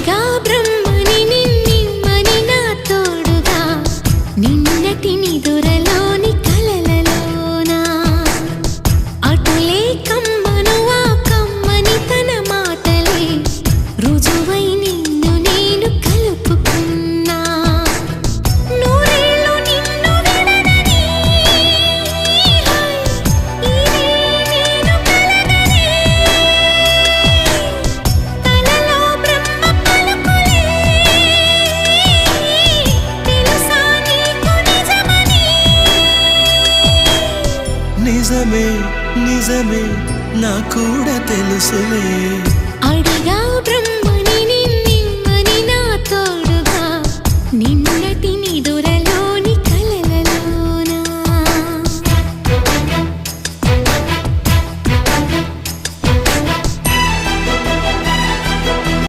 సాక్షిగా బ్రహ్మని నిన్నిమ్మని నా తోడుగా నిన్నటి నిదురలోని కలలలోనా అటులే కమ్మను ఆ కమ్మని తన మాటలే రుజువై నిన్ను నేను కలుపుకున్నా నూరేళ్ళు నిన్ను విడనని ఇదే నేను కలనని కలలో బ్రహ్మ పలుకులే తెలుసా నీకు నిజమని నిజమే నిజమే నా కూడా తెలుసులే